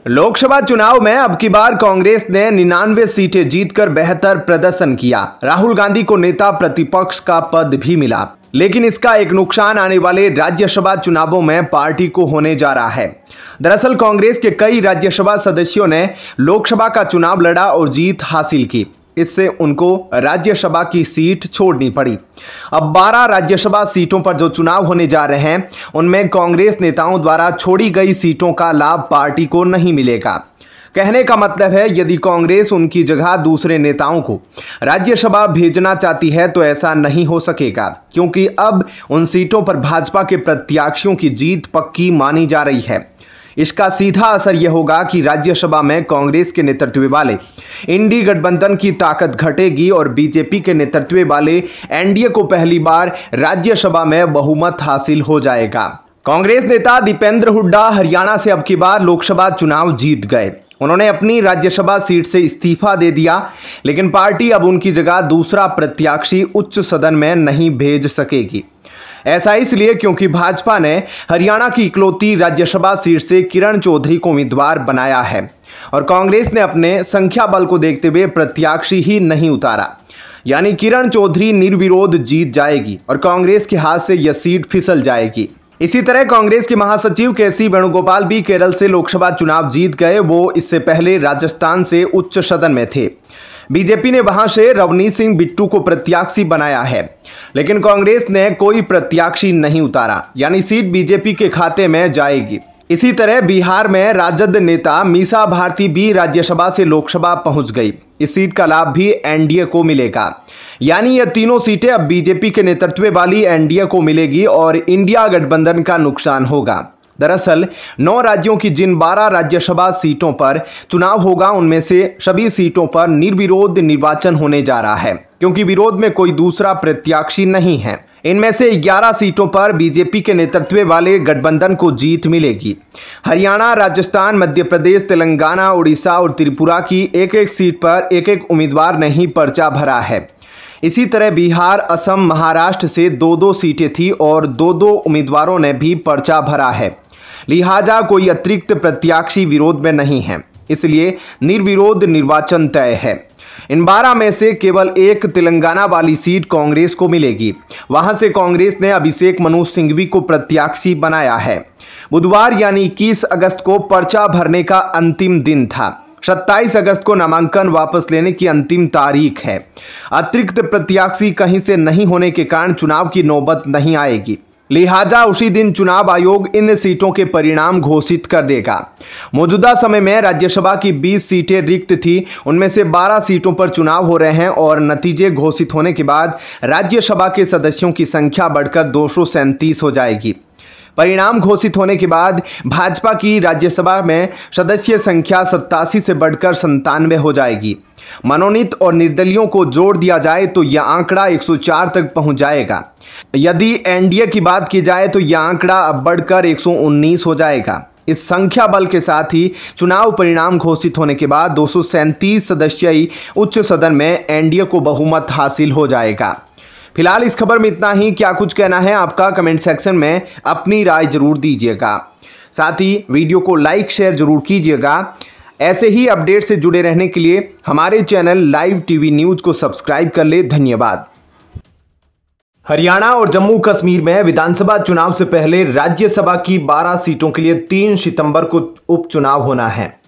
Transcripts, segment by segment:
लोकसभा चुनाव में अब की बार कांग्रेस ने 99 सीटें जीतकर बेहतर प्रदर्शन किया। राहुल गांधी को नेता प्रतिपक्ष का पद भी मिला, लेकिन इसका एक नुकसान आने वाले राज्यसभा चुनावों में पार्टी को होने जा रहा है। दरअसल कांग्रेस के कई राज्यसभा सदस्यों ने लोकसभा का चुनाव लड़ा और जीत हासिल की। इससे उनको राज्यसभा की सीट छोड़नी पड़ी। अब 12 राज्यसभा सीटों पर जो चुनाव होने जा रहे हैं, उनमें कांग्रेस नेताओं द्वारा छोड़ी गई सीटों का लाभ पार्टी को नहीं मिलेगा। कहने का मतलब है, यदि कांग्रेस उनकी जगह दूसरे नेताओं को राज्यसभा भेजना चाहती है तो ऐसा नहीं हो सकेगा, क्योंकि अब उन सीटों पर भाजपा के प्रत्याशियों की जीत पक्की मानी जा रही है। इसका सीधा असर यह होगा कि राज्यसभा में कांग्रेस के नेतृत्व वाले इंडी गठबंधन की ताकत घटेगी और बीजेपी के नेतृत्व वाले एनडीए को पहली बार राज्यसभा में बहुमत हासिल हो जाएगा। कांग्रेस नेता दीपेंद्र हुड्डा हरियाणा से अब की बार लोकसभा चुनाव जीत गए। उन्होंने अपनी राज्यसभा सीट से इस्तीफा दे दिया, लेकिन पार्टी अब उनकी जगह दूसरा प्रत्याशी उच्च सदन में नहीं भेज सकेगी। ऐसा इसलिए क्योंकि भाजपा ने हरियाणा की इकलौती राज्यसभा सीट से किरण चौधरी को उम्मीदवार बनाया है और कांग्रेस ने अपने संख्या बल को देखते हुए प्रत्याशी ही नहीं उतारा। यानी किरण चौधरी निर्विरोध जीत जाएगी और कांग्रेस के हाथ से यह सीट फिसल जाएगी। इसी तरह कांग्रेस के महासचिव के.सी. वेणुगोपाल भी केरल से लोकसभा चुनाव जीत गए। वो इससे पहले राजस्थान से उच्च सदन में थे। बीजेपी ने वहां से रवनीत सिंह बिट्टू को प्रत्याशी बनाया है, लेकिन कांग्रेस ने कोई प्रत्याशी नहीं उतारा, यानी सीट बीजेपी के खाते में जाएगी। इसी तरह बिहार में राजद नेता मीसा भारती भी राज्यसभा से लोकसभा पहुंच गई। इस सीट का लाभ भी एनडीए को मिलेगा, यानी ये तीनों सीटें अब बीजेपी के नेतृत्व वाली एनडीए को मिलेगी और इंडिया गठबंधन का नुकसान होगा। दरअसल 9 राज्यों की जिन 12 राज्यसभा सीटों पर चुनाव होगा, उनमें से सभी सीटों पर निर्विरोध निर्वाचन होने जा रहा है, क्योंकि विरोध में कोई दूसरा प्रत्याशी नहीं है। इनमें से 11 सीटों पर बीजेपी के नेतृत्व वाले गठबंधन को जीत मिलेगी। हरियाणा, राजस्थान, मध्य प्रदेश, तेलंगाना, उड़ीसा और त्रिपुरा की एक-एक सीट पर एक-एक उम्मीदवार ने ही पर्चा भरा है। इसी तरह बिहार, असम, महाराष्ट्र से 2-2 सीटें थी और 2-2 उम्मीदवारों ने भी पर्चा भरा है। लिहाजा कोई अतिरिक्त प्रत्याशी विरोध में नहीं है, इसलिए निर्विरोध निर्वाचन तय है। इन 12 में से केवल एक तेलंगाना वाली सीट कांग्रेस को मिलेगी। वहां से कांग्रेस ने अभिषेक मनु सिंघवी को प्रत्याशी बनाया है। बुधवार यानी 21 अगस्त को पर्चा भरने का अंतिम दिन था। 27 अगस्त को नामांकन वापस लेने की अंतिम तारीख है। अतिरिक्त प्रत्याशी कहीं से नहीं होने के कारण चुनाव की नौबत नहीं आएगी। लिहाजा उसी दिन चुनाव आयोग इन सीटों के परिणाम घोषित कर देगा। मौजूदा समय में राज्यसभा की 20 सीटें रिक्त थी, उनमें से 12 सीटों पर चुनाव हो रहे हैं और नतीजे घोषित होने के बाद राज्यसभा के सदस्यों की संख्या बढ़कर 237 हो जाएगी। परिणाम घोषित होने के बाद भाजपा की राज्यसभा में सदस्य संख्या 87 से बढ़कर 97 हो जाएगी। मनोनीत और निर्दलीयों को जोड़ दिया जाए तो यह आंकड़ा 104 तक पहुंच जाएगा। यदि एनडीए की बात की जाए तो यह आंकड़ा अब बढ़कर 119 हो जाएगा। इस संख्या बल के साथ ही चुनाव परिणाम घोषित होने के बाद 237 सदस्यीय उच्च सदन में एनडीए को बहुमत हासिल हो जाएगा। फिलहाल इस खबर में इतना ही। क्या कुछ कहना है आपका, कमेंट सेक्शन में अपनी राय जरूर दीजिएगा। साथ ही वीडियो को लाइक शेयर जरूर कीजिएगा। ऐसे ही अपडेट से जुड़े रहने के लिए हमारे चैनल लाइव टीवी न्यूज को सब्सक्राइब कर ले। धन्यवाद। हरियाणा और जम्मू कश्मीर में विधानसभा चुनाव से पहले राज्यसभा की 12 सीटों के लिए 3 सितंबर को उपचुनाव होना है।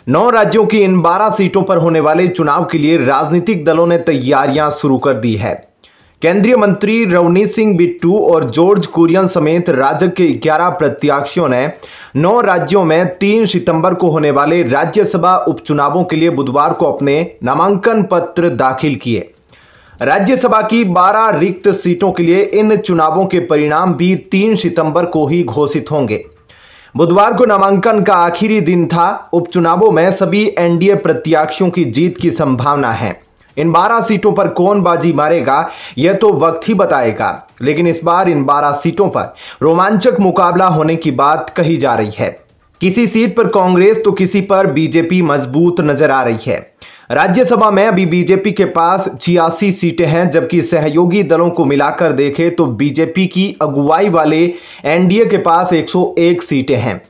9 राज्यों की इन 12 सीटों पर होने वाले चुनाव के लिए राजनीतिक दलों ने तैयारियां शुरू कर दी है। केंद्रीय मंत्री रवनीत सिंह बिट्टू और जॉर्ज कुरियन समेत राजग के 11 प्रत्याशियों ने 9 राज्यों में 3 सितंबर को होने वाले राज्यसभा उपचुनावों के लिए बुधवार को अपने नामांकन पत्र दाखिल किए। राज्यसभा की 12 रिक्त सीटों के लिए इन चुनावों के परिणाम भी 3 सितंबर को ही घोषित होंगे। बुधवार को नामांकन का आखिरी दिन था। उपचुनावों में सभी एनडीए प्रत्याशियों की जीत की संभावना है। इन 12 सीटों पर कौन बाजी मारेगा यह तो वक्त ही बताएगा, लेकिन इस बार इन 12 सीटों पर रोमांचक मुकाबला होने की बात कही जा रही है। किसी सीट पर कांग्रेस तो किसी पर बीजेपी मजबूत नजर आ रही है। राज्यसभा में अभी बीजेपी के पास 86 सीटें हैं, जबकि सहयोगी दलों को मिलाकर देखें तो बीजेपी की अगुवाई वाले एनडीए के पास 101 सीटें हैं।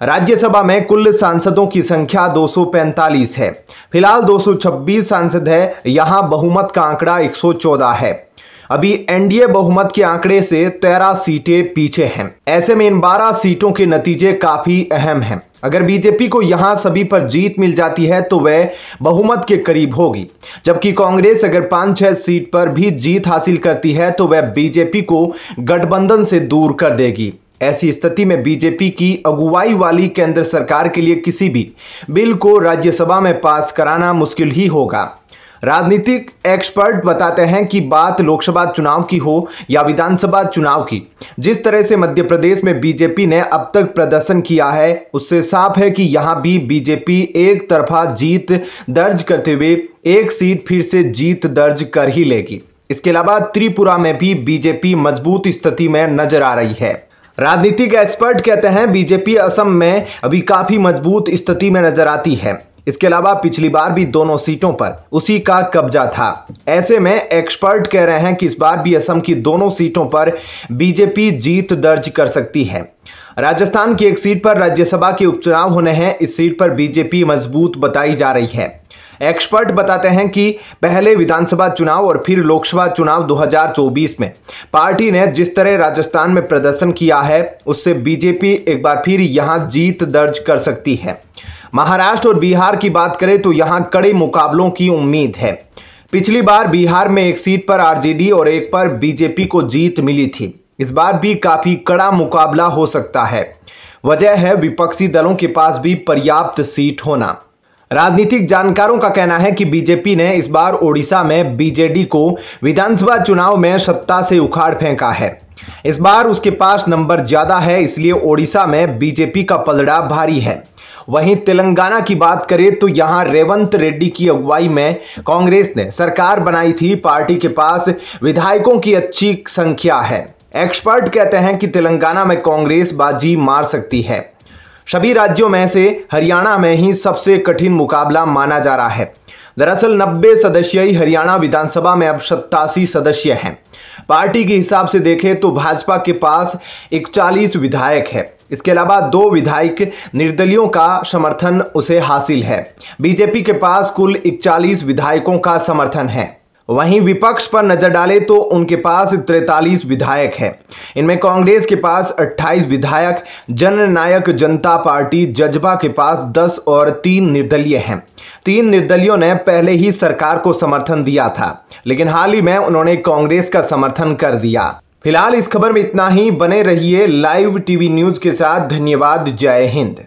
राज्यसभा में कुल सांसदों की संख्या 245 है। फिलहाल 226 सांसद है। यहां बहुमत का आंकड़ा 114 है। अभी एनडीए बहुमत के आंकड़े से 13 सीटें पीछे हैं। ऐसे में इन 12 सीटों के नतीजे काफी अहम हैं। अगर बीजेपी को यहां सभी पर जीत मिल जाती है तो वह बहुमत के करीब होगी, जबकि कांग्रेस अगर 5-6 सीट पर भी जीत हासिल करती है तो वह बीजेपी को गठबंधन से दूर कर देगी। ऐसी स्थिति में बीजेपी की अगुवाई वाली केंद्र सरकार के लिए किसी भी बिल को राज्यसभा में पास कराना मुश्किल ही होगा। राजनीतिक एक्सपर्ट बताते हैं कि बात लोकसभा चुनाव की हो या विधानसभा चुनाव की, जिस तरह से मध्य प्रदेश में बीजेपी ने अब तक प्रदर्शन किया है उससे साफ है कि यहां भी बीजेपी एक तरफा जीत दर्ज करते हुए एक सीट फिर से जीत दर्ज कर ही लेगी। इसके अलावा त्रिपुरा में भी बीजेपी मजबूत स्थिति में नजर आ रही है। राजनीतिक एक्सपर्ट कहते हैं बीजेपी असम में अभी काफी मजबूत स्थिति में नजर आती है। इसके अलावा पिछली बार भी दोनों सीटों पर उसी का कब्जा था। ऐसे में एक्सपर्ट कह रहे हैं कि इस बार भी असम की दोनों सीटों पर बीजेपी जीत दर्ज कर सकती है। राजस्थान की एक सीट पर राज्यसभा के उपचुनाव होने हैं। इस सीट पर बीजेपी मजबूत बताई जा रही है। एक्सपर्ट बताते हैं कि पहले विधानसभा चुनाव और फिर लोकसभा चुनाव 2024 में पार्टी ने जिस तरह राजस्थान में प्रदर्शन किया है उससे बीजेपी एक बार फिर यहां जीत दर्ज कर सकती है। महाराष्ट्र और बिहार की बात करें तो यहां कड़े मुकाबलों की उम्मीद है। पिछली बार बिहार में एक सीट पर आरजेडी और एक पर बीजेपी को जीत मिली थी। इस बार भी काफी कड़ा मुकाबला हो सकता है। वजह है विपक्षी दलों के पास भी पर्याप्त सीट होना। राजनीतिक जानकारों का कहना है कि बीजेपी ने इस बार ओडिशा में बीजेडी को विधानसभा चुनाव में सत्ता से उखाड़ फेंका है। इस बार उसके पास नंबर ज्यादा है, इसलिए ओडिशा में बीजेपी का पलड़ा भारी है। वहीं तेलंगाना की बात करें तो यहां रेवंत रेड्डी की अगुवाई में कांग्रेस ने सरकार बनाई थी। पार्टी के पास विधायकों की अच्छी संख्या है। एक्सपर्ट कहते हैं कि तेलंगाना में कांग्रेस बाजी मार सकती है। सभी राज्यों में से हरियाणा में ही सबसे कठिन मुकाबला माना जा रहा है। दरअसल 90 सदस्यीय हरियाणा विधानसभा में अब 87 सदस्य हैं। पार्टी के हिसाब से देखें तो भाजपा के पास 41 विधायक है। इसके अलावा 2 विधायक निर्दलियों का समर्थन उसे हासिल है। बीजेपी के पास कुल 41 विधायकों का समर्थन है। वहीं विपक्ष पर नजर डालें तो उनके पास 43 विधायक है। इनमें कांग्रेस के पास 28 विधायक, जननायक जनता पार्टी जजपा के पास 10 और 3 निर्दलीय हैं। 3 निर्दलियों ने पहले ही सरकार को समर्थन दिया था, लेकिन हाल ही में उन्होंने कांग्रेस का समर्थन कर दिया। फिलहाल इस खबर में इतना ही। बने रहिए लाइव टीवी न्यूज के साथ। धन्यवाद। जय हिंद।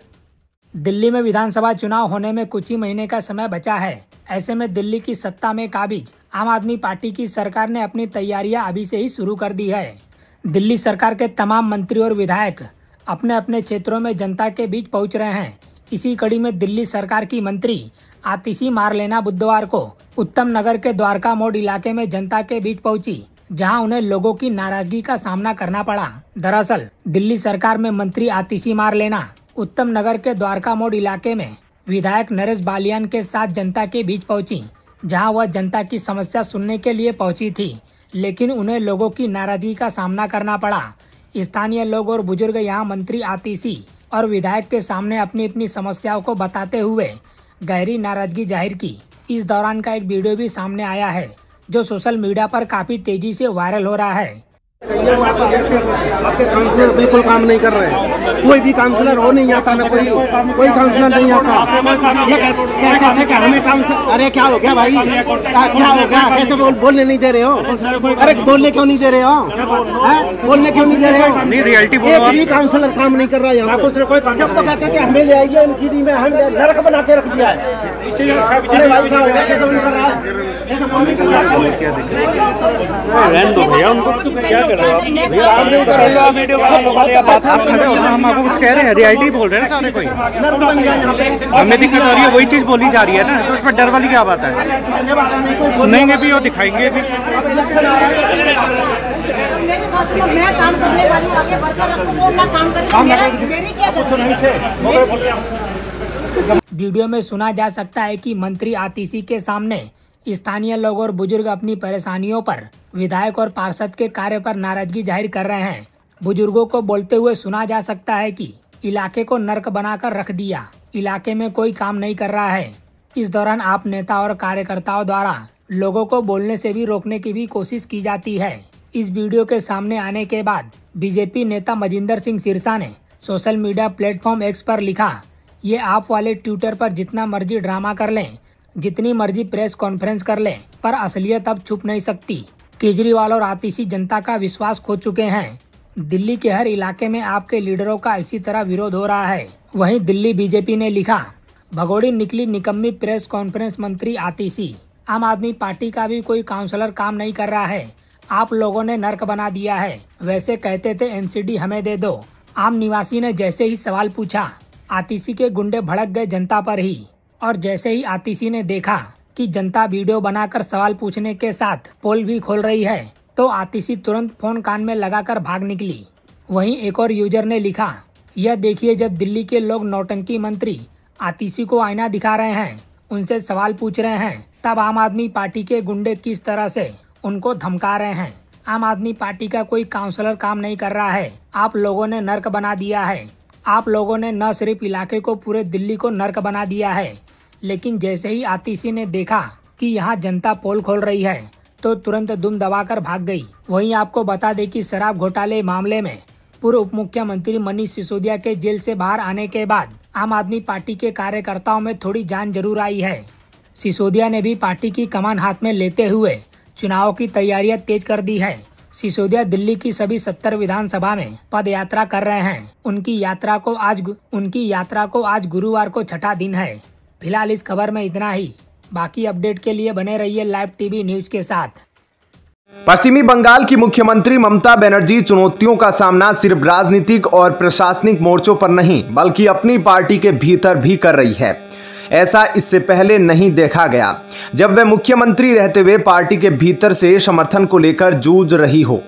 दिल्ली में विधानसभा चुनाव होने में कुछ ही महीने का समय बचा है। ऐसे में दिल्ली की सत्ता में काबिज आम आदमी पार्टी की सरकार ने अपनी तैयारियां अभी से ही शुरू कर दी है। दिल्ली सरकार के तमाम मंत्री और विधायक अपने अपने क्षेत्रों में जनता के बीच पहुंच रहे हैं। इसी कड़ी में दिल्ली सरकार की मंत्री आतिशी मारलेना बुधवार को उत्तम नगर के द्वारका मोड़ इलाके में जनता के बीच पहुंची, जहां उन्हें लोगों की नाराजगी का सामना करना पड़ा। दरअसल दिल्ली सरकार में मंत्री आतिशी मारलेना उत्तम नगर के द्वारका मोड़ इलाके में विधायक नरेश बालियान के साथ जनता के बीच पहुंची, जहां वह जनता की समस्या सुनने के लिए पहुंची थी, लेकिन उन्हें लोगों की नाराजगी का सामना करना पड़ा। स्थानीय लोग और बुजुर्ग यहां मंत्री आतिशी और विधायक के सामने अपनी अपनी समस्याओं को बताते हुए गहरी नाराजगी जाहिर की। इस दौरान का एक वीडियो भी सामने आया है, जो सोशल मीडिया पर काफी तेजी से वायरल हो रहा है। आपके काउंसलर बिल्कुल काम नहीं कर रहे हैं। कोई भी काउंसलर हो नहीं आता ना, कोई काउंसलर नहीं आता। ये कहते थे कि हमें काउंसलर, अरे क्या हो गया भाई, क्या हो गया, कैसे बोलने नहीं दे रहे हो? अरे बोलने क्यों नहीं दे रहे हो? बोलने क्यों नहीं दे रहे हो? नहीं, रियलिटी बोलो। एक भी काउंसलर काम नहीं कर रहा है यहाँ पे। जब तो कहते थे हमें ले आइए एमसीडी में, हम नरक बना के रख दिया है। अरे भाई क्या हो गया, कैसे नहीं कर रहा है? रहने दो भैया, उनको क्या कर रहे हो हम आपको कुछ कह रहे हैं, रियलिटी बोल रहे हैं ना। कोई हमें दिक्कत हो रही है, वही चीज बोली जा रही है ना, तो इसमें डर वाली क्या बात है? सुनेंगे भी और दिखाएंगे भी। वीडियो में सुना जा सकता है कि मंत्री आतिशी के सामने स्थानीय लोग और बुजुर्ग अपनी परेशानियों पर विधायक और पार्षद के कार्य पर नाराजगी जाहिर कर रहे हैं। बुजुर्गों को बोलते हुए सुना जा सकता है कि इलाके को नर्क बनाकर रख दिया। इलाके में कोई काम नहीं कर रहा है। इस दौरान आप नेता और कार्यकर्ताओं द्वारा लोगों को बोलने से भी रोकने की भी कोशिश की जाती है। इस वीडियो के सामने आने के बाद बीजेपी नेता मजिंदर सिंह सिरसा ने सोशल मीडिया प्लेटफॉर्म एक्स पर लिखा, ये आप वाले ट्विटर पर जितना मर्जी ड्रामा कर लें, जितनी मर्जी प्रेस कॉन्फ्रेंस कर लें, पर असलियत अब छुप नहीं सकती। केजरीवाल और आतिशी जनता का विश्वास खो चुके हैं। दिल्ली के हर इलाके में आपके लीडरों का इसी तरह विरोध हो रहा है। वहीं दिल्ली बीजेपी ने लिखा, भगोड़ी निकली निकम्मी प्रेस कॉन्फ्रेंस मंत्री आतिशी। आम आदमी पार्टी का भी कोई काउंसलर काम नहीं कर रहा है। आप लोगों ने नर्क बना दिया है। वैसे कहते थे एनसीडी हमें दे दो। आम निवासी ने जैसे ही सवाल पूछा, आतिशी के गुंडे भड़क गए जनता पर ही। और जैसे ही आतिशी ने देखा कि जनता वीडियो बनाकर सवाल पूछने के साथ पोल भी खोल रही है, तो आतिशी तुरंत फोन कान में लगाकर भाग निकली। वहीं एक और यूजर ने लिखा, यह देखिए जब दिल्ली के लोग नौटंकी मंत्री आतिशी को आईना दिखा रहे हैं, उनसे सवाल पूछ रहे हैं, तब आम आदमी पार्टी के गुंडे किस तरह से उनको धमका रहे हैं। आम आदमी पार्टी का कोई काउंसलर काम नहीं कर रहा है। आप लोगों ने नर्क बना दिया है। आप लोगों ने न सिर्फ इलाके को, पूरे दिल्ली को नर्क बना दिया है। लेकिन जैसे ही आतिशी ने देखा कि यहाँ जनता पोल खोल रही है, तो तुरंत दुम दबाकर भाग गई। वहीं आपको बता दें कि शराब घोटाले मामले में पूर्व उप मुख्यमंत्री मनीष सिसोदिया के जेल से बाहर आने के बाद आम आदमी पार्टी के कार्यकर्ताओं में थोड़ी जान जरूर आई है। सिसोदिया ने भी पार्टी की कमान हाथ में लेते हुए चुनाव की तैयारियां तेज कर दी है। सिसोदिया दिल्ली की सभी 70 विधानसभा में पद यात्रा कर रहे हैं। उनकी यात्रा को आज गुरुवार को छठा दिन है। फिलहाल इस खबर में इतना ही। बाकी अपडेट के लिए बने रहिए लाइव टीवी न्यूज के साथ। पश्चिमी बंगाल की मुख्यमंत्री ममता बनर्जी चुनौतियों का सामना सिर्फ राजनीतिक और प्रशासनिक मोर्चों पर नहीं, बल्कि अपनी पार्टी के भीतर भी कर रही है। ऐसा इससे पहले नहीं देखा गया जब वे मुख्यमंत्री रहते हुए पार्टी के भीतर से समर्थन को लेकर जूझ रही हो।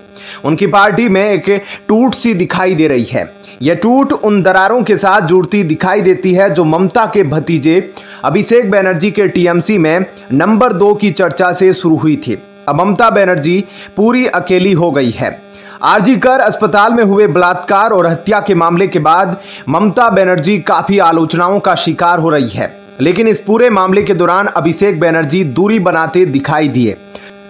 उनकी पार्टी में एक टूट सी दिखाई दे रही है। यह टूट उन दरारों के साथ जुड़ती दिखाई देती है जो ममता के भतीजे अभिषेक बनर्जी के टीएमसी में नंबर 2 की चर्चा से शुरू हुई थी। अब ममता बनर्जी पूरी अकेली हो गई है। आरजी कर अस्पताल में हुए बलात्कार और हत्या के मामले के बाद ममता बनर्जी काफी आलोचनाओं का शिकार हो रही है। लेकिन इस पूरे मामले के दौरान अभिषेक बनर्जी दूरी बनाते दिखाई दिए।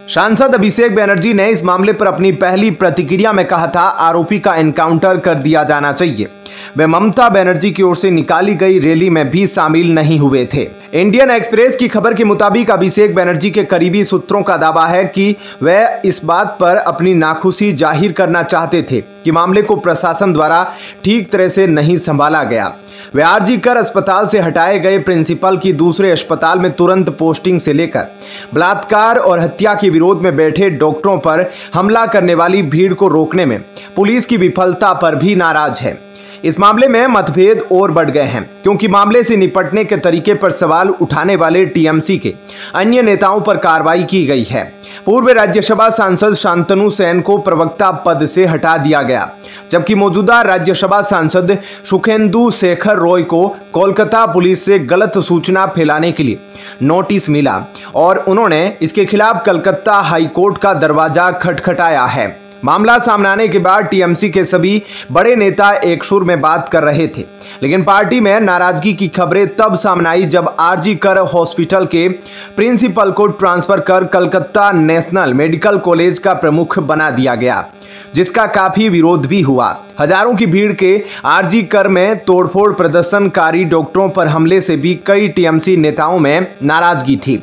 सांसद अभिषेक बनर्जी ने इस मामले पर अपनी पहली प्रतिक्रिया में कहा था, आरोपी का एनकाउंटर कर दिया जाना चाहिए। वे ममता बनर्जी की ओर से निकाली गई रैली में भी शामिल नहीं हुए थे। इंडियन एक्सप्रेस की खबर के मुताबिक अभिषेक बनर्जी के करीबी सूत्रों का दावा है कि वे इस बात पर अपनी नाखुशी जाहिर करना चाहते थे कि मामले को प्रशासन द्वारा ठीक तरह से नहीं संभाला गया। वे आरजी कर अस्पताल से हटाए गए प्रिंसिपल की दूसरे अस्पताल में तुरंत पोस्टिंग से लेकर बलात्कार और हत्या के विरोध में बैठे डॉक्टरों पर हमला करने वाली भीड़ को रोकने में पुलिस की विफलता पर भी नाराज है। इस मामले में मतभेद और बढ़ गए हैं क्योंकि मामले से निपटने के तरीके पर सवाल उठाने वाले टीएमसी के अन्य नेताओं पर कार्रवाई की गई है। पूर्व राज्यसभा सांसद शांतनु सेन को प्रवक्ता पद से हटा दिया गया, जबकि मौजूदा राज्यसभा सांसद सुखेंदु शेखर रॉय को कोलकाता पुलिस से गलत सूचना फैलाने के लिए नोटिस मिला और उन्होंने इसके खिलाफ कलकत्ता हाईकोर्ट का दरवाजा खटखटाया है। मामला सामने आने के बाद टीएमसी के सभी बड़े नेता एक सुर में बात कर रहे थे, लेकिन पार्टी में नाराजगी की खबरें तब सामने आई जब आरजी कर हॉस्पिटल के प्रिंसिपल को ट्रांसफर कर कलकत्ता नेशनल मेडिकल कॉलेज का प्रमुख बना दिया गया, जिसका काफी विरोध भी हुआ। हजारों की भीड़ के आरजी कर में तोड़फोड़ प्रदर्शनकारी डॉक्टरों पर हमले से भी कई टीएमसी नेताओं में नाराजगी थी,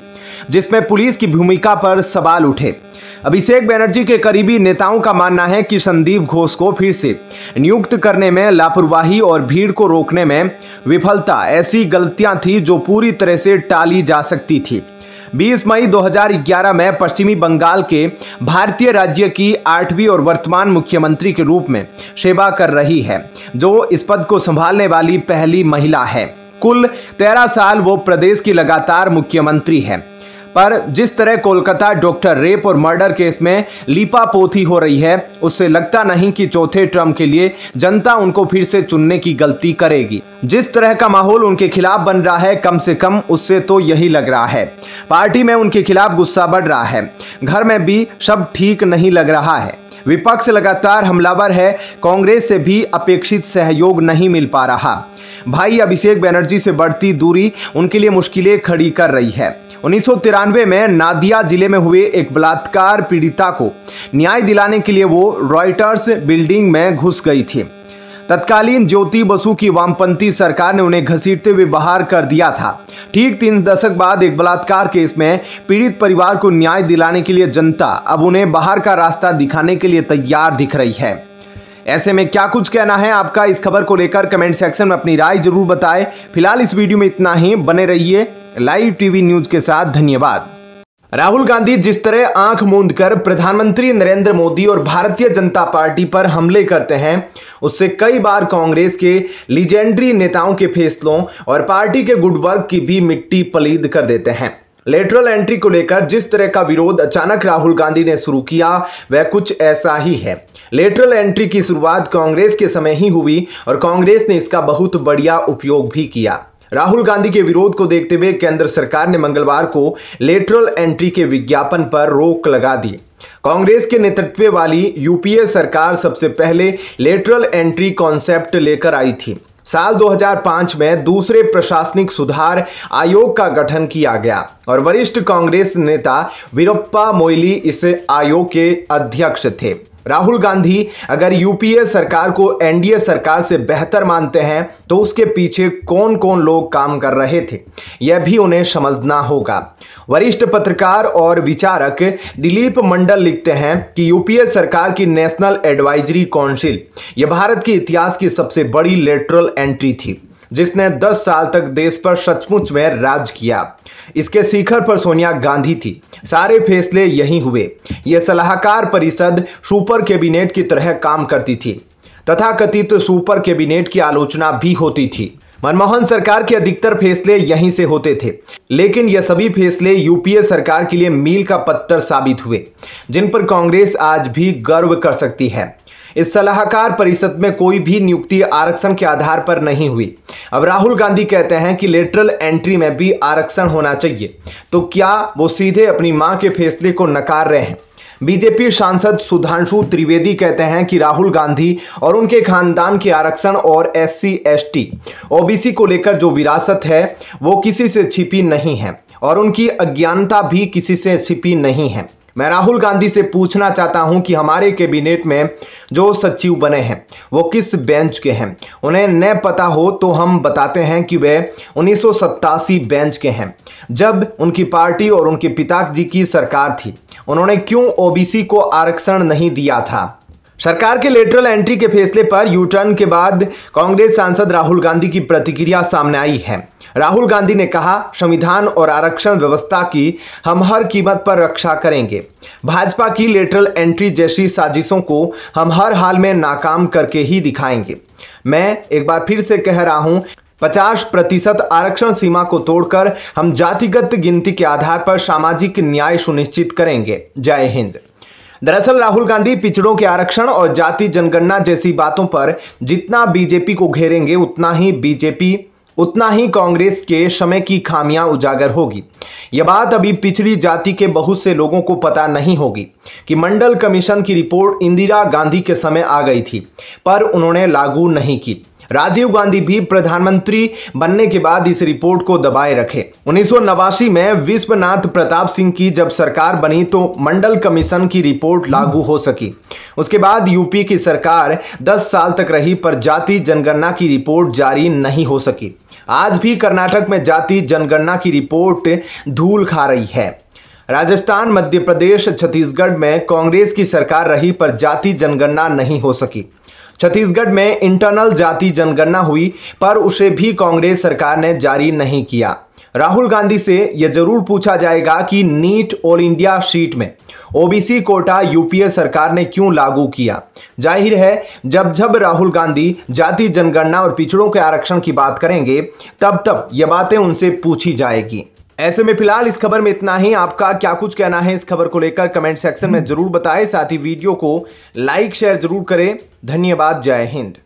जिसमें पुलिस की भूमिका पर सवाल उठे। अभिषेक बनर्जी के करीबी नेताओं का मानना है कि संदीप घोष को फिर से नियुक्त करने में लापरवाही और भीड़ को रोकने में विफलता ऐसी गलतियां थी जो पूरी तरह से टाली जा सकती थी। 20 मई 2011 में पश्चिमी बंगाल के भारतीय राज्य की 8वीं और वर्तमान मुख्यमंत्री के रूप में सेवा कर रही है, जो इस पद को संभालने वाली पहली महिला है। कुल 13 साल वो प्रदेश की लगातार मुख्यमंत्री है, पर जिस तरह कोलकाता डॉक्टर रेप और मर्डर केस में लीपापोती हो रही है, उससे लगता नहीं कि चौथे टर्म के लिए जनता उनको फिर से चुनने की गलती करेगी। जिस तरह का माहौल उनके खिलाफ बन रहा है, कम से कम उससे तो यही लग रहा है। पार्टी में उनके खिलाफ गुस्सा बढ़ रहा है, घर में भी सब ठीक नहीं लग रहा है। विपक्ष लगातार हमलावर है, कांग्रेस से भी अपेक्षित सहयोग नहीं मिल पा रहा। भाई अभिषेक बनर्जी से बढ़ती दूरी उनके लिए मुश्किलें खड़ी कर रही है। 1993 में नादिया जिले में हुए एक बलात्कार पीड़िता को न्याय दिलाने के लिए वो रॉयटर्स बिल्डिंग में घुस गई थी। तत्कालीन ज्योति बसु की वामपंथी सरकार ने उन्हें घसीटते हुए बाहर कर दिया था। ठीक 3 दशक बाद एक बलात्कार केस में पीड़ित परिवार को न्याय दिलाने के लिए जनता अब उन्हें बाहर का रास्ता दिखाने के लिए तैयार दिख रही है। ऐसे में क्या कुछ कहना है आपका इस खबर को लेकर कमेंट सेक्शन में अपनी राय जरूर बताएं। फिलहाल इस वीडियो में इतना ही। बने रहिए लाइव टीवी न्यूज के साथ। धन्यवाद। राहुल गांधी जिस तरह आंख मूंद कर प्रधानमंत्री नरेंद्र मोदी और भारतीय जनता पार्टी पर हमले करते हैं, उससे कई बार कांग्रेस के लीजेंडरी नेताओं के फैसलों और पार्टी के गुड वर्क की भी मिट्टी पलीद कर देते हैं। लेटरल एंट्री को लेकर जिस तरह का विरोध अचानक राहुल गांधी ने शुरू किया, वह कुछ ऐसा ही है। लेटरल एंट्री की शुरुआत कांग्रेस के समय ही हुई और कांग्रेस ने इसका बहुत बढ़िया उपयोग भी किया। राहुल गांधी के विरोध को देखते हुए केंद्र सरकार ने मंगलवार को लेटरल एंट्री के विज्ञापन पर रोक लगा दी। कांग्रेस के नेतृत्व वाली यूपीए सरकार सबसे पहले लेटरल एंट्री कॉन्सेप्ट लेकर आई थी। साल 2005 में दूसरे प्रशासनिक सुधार आयोग का गठन किया गया और वरिष्ठ कांग्रेस नेता वीरप्पा मोइली इस आयोग के अध्यक्ष थे। राहुल गांधी अगर यूपीए सरकार को एनडीए सरकार से बेहतर मानते हैं तो उसके पीछे कौन कौन लोग काम कर रहे थे, यह भी उन्हें समझना होगा। वरिष्ठ पत्रकार और विचारक दिलीप मंडल लिखते हैं कि यूपीए सरकार की नेशनल एडवाइजरी काउंसिल यह भारत के इतिहास की सबसे बड़ी लेटरल एंट्री थी, जिसने 10 साल तक देश पर सचमुच में राज किया। इसके शिखर पर सोनिया गांधी थी। सारे फैसले यही हुए। यह सलाहकार परिषद सुपर कैबिनेट की तरह काम करती थी। तथाकथित सुपर कैबिनेट की आलोचना भी होती थी। मनमोहन सरकार के अधिकतर फैसले यहीं से होते थे, लेकिन यह सभी फैसले यूपीए सरकार के लिए मील का पत्थर साबित हुए, जिन पर कांग्रेस आज भी गर्व कर सकती है। इस सलाहकार परिषद में कोई भी नियुक्ति आरक्षण के आधार पर नहीं हुई। अब राहुल गांधी कहते हैं कि लेटरल एंट्री में भी आरक्षण होना चाहिए, तो क्या वो सीधे अपनी मां के फैसले को नकार रहे हैं? बीजेपी सांसद सुधांशु त्रिवेदी कहते हैं कि राहुल गांधी और उनके खानदान के आरक्षण और SC ST OBC को लेकर जो विरासत है वो किसी से छिपी नहीं है और उनकी अज्ञानता भी किसी से छिपी नहीं है। मैं राहुल गांधी से पूछना चाहता हूं कि हमारे कैबिनेट में जो सचिव बने हैं वो किस बेंच के हैं। उन्हें न पता हो तो हम बताते हैं कि वे 1987 बेंच के हैं, जब उनकी पार्टी और उनके पिताजी की सरकार थी। उन्होंने क्यों OBC को आरक्षण नहीं दिया था? सरकार के लेटरल एंट्री के फैसले पर यू टर्न के बाद कांग्रेस सांसद राहुल गांधी की प्रतिक्रिया सामने आई है। राहुल गांधी ने कहा, संविधान और आरक्षण व्यवस्था की हम हर कीमत पर रक्षा करेंगे। भाजपा की लेटरल एंट्री जैसी साजिशों को हम हर हाल में नाकाम करके ही दिखाएंगे। मैं एक बार फिर से कह रहा हूं, 50% आरक्षण सीमा को तोड़कर हम जातिगत गिनती के आधार पर सामाजिक न्याय सुनिश्चित करेंगे। जय हिंद। दरअसल राहुल गांधी पिछड़ों के आरक्षण और जाति जनगणना जैसी बातों पर जितना बीजेपी को घेरेंगे उतना ही कांग्रेस के समय की खामियां उजागर होगी। यह बात अभी पिछड़ी जाति के बहुत से लोगों को पता नहीं होगी कि मंडल कमीशन की रिपोर्ट इंदिरा गांधी के समय आ गई थी, पर उन्होंने लागू नहीं की। राजीव गांधी भी प्रधानमंत्री बनने के बाद इस रिपोर्ट को दबाए रखे। 1989 में विश्वनाथ प्रताप सिंह की जब सरकार बनी तो मंडल कमीशन की रिपोर्ट लागू हो सकी। उसके बाद यूपी की सरकार 10 साल तक रही, पर जाति जनगणना की रिपोर्ट जारी नहीं हो सकी। आज भी कर्नाटक में जाति जनगणना की रिपोर्ट धूल खा रही है। राजस्थान, मध्य प्रदेश, छत्तीसगढ़ में कांग्रेस की सरकार रही, पर जाति जनगणना नहीं हो सकी। छत्तीसगढ़ में इंटरनल जाति जनगणना हुई, पर उसे भी कांग्रेस सरकार ने जारी नहीं किया। राहुल गांधी से यह जरूर पूछा जाएगा कि नीट ऑल इंडिया सीट में OBC कोटा यूपीए सरकार ने क्यों लागू किया। जाहिर है जब राहुल गांधी जाति जनगणना और पिछड़ों के आरक्षण की बात करेंगे तब ये बातें उनसे पूछी जाएगी। ऐसे में फिलहाल इस खबर में इतना ही। आपका क्या कुछ कहना है इस खबर को लेकर कमेंट सेक्शन में जरूर बताएं। साथ ही वीडियो को लाइक शेयर जरूर करें। धन्यवाद। जय हिंद।